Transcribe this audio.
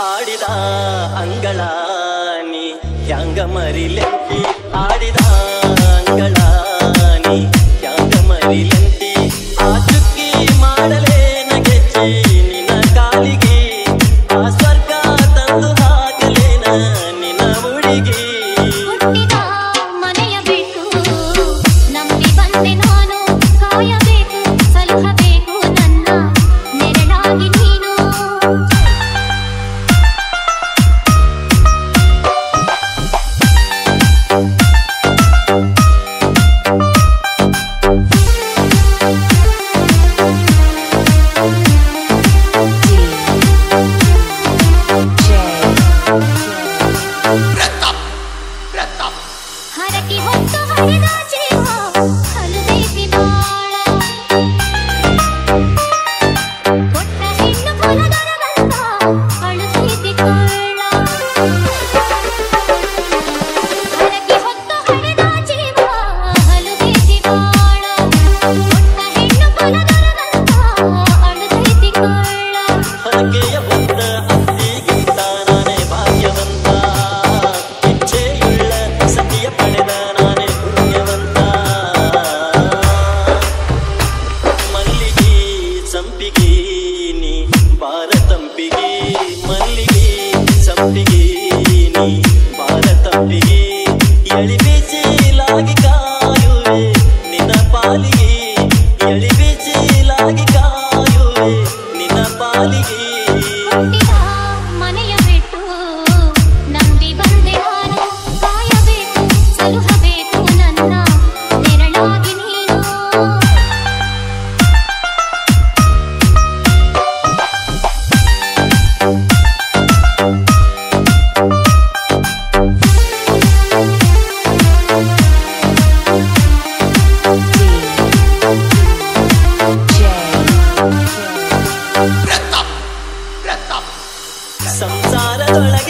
ಆಡಿದ ಅಂಗಳಾನಿ ಹ್ಯಾಂಗ ಮರಿಲೆಂತಿ ಆಡಿದ ಅಂಗಳಾನಿ ಹ್ಯಾಂಗ ಮರಿಲೆಂತಿ ಆ ಚುಕ್ಕಿ ಮಾಡಲೇನ ಗೆಜ್ಜೆ ನಿನ್ನ ಕಾಲಿಗೆ ಆ ಸ್ವರ್ಗ ತಂದು ಹಾಕಲೇನ ನಿನ್ನ ಹುಡುಗಿ ಹುಟ್ಟಿದ ಮನೆಯ ಬೇಕು ನಂಬಿ ಬಂದೆ ನಾನು ಕಾಯಬೇಕು ಸಲಹಬೇಕು ನನ್ನ ನೆರಳಾಗಿ ನೀನು ಹರಕಿ ಹೊತ್ತು ಹರಿದ ಜೀವ ಹಲುದೈತಿ ಬಾಳ ಕೊಟ್ಟ ಹೆಣ್ಣು ಫಲದರಗಂತ ಅಳುದೈತಿ ಕೊಳ್ಳ ಹರಕಿ ಹೊತ್ತು ಹರಿದ ಜೀವ ಹಲುದೈತಿ ಬಾಳ ಕೊಟ್ಟ ಹೆಣ್ಣು ಫಲದರಗಂತ ಅಳುದೈತಿ ಕೊಳ್ಳ ಹರಕೆಯ ಹೊತ್ತ ಅತ್ತಿಗಿಂತ ನಾನೇ ಭಾಗ್ಯವಂತ ಇಚ್ಛೆಯುಳ್ಳ ಸತಿಯ ಪಡೆದ ನಾನೇ ಪುಣ್ಯವಂತ ಮಲ್ಲಿಗೆ ಸಂಪಿಗೆ ನೀ ಭಾರತಂಪಿಗೆ ಮಲ್ಲಿಗೆ ಸಂಪಿಗೆ ನೀ ಭಾರತಂಪಿಗೆ ಎಳಿ ಬೀಸಿಲಾಗಿ ಕಾಯುವೆ ನಿನ್ನ ಪಾಲಿಗೆ ಎಳಿ ಬೀಸಿಲಾಗಿ ಕಾಯುವೆ ನಿನ್ನ ಪಾಲಿಗೆ ಹುಟ್ಟಿದ ಮನೆಯ ಬಿಟ್ಟು ನಂಬಿ ಬಂದೆ ನಾನು ಕಾಯಬೇಕು ಸಲಹಬೇಕು ನನ್ನ ನೆರಳಾಗಿ ನೀನು ಸಂಸಾರದೊಳಗೆ